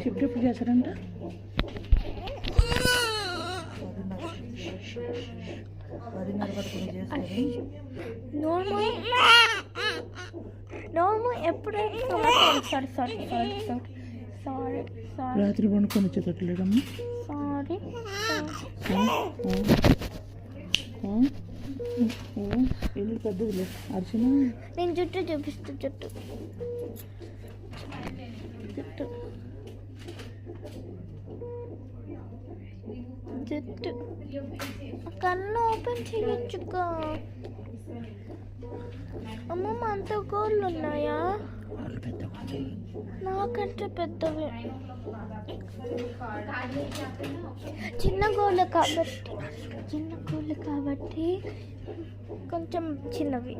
Shift ఎప్పుడు చేస్తారంట? రాత్రి పండుకొని వచ్చేటట్లేదమ్మా. ఇల్లు పెద్దదిలే అర్చన. నేను జుట్టు చూపిస్తూ జుట్టు కన్ను ఓపెన్ చేయొచ్చుగా. అమ్మమ్మ అంత గోళ్ళు ఉన్నాయా? నాకంటే పెద్దవి. చిన్న గోళ్ళు కాబట్టి కొంచెం చిన్నవి.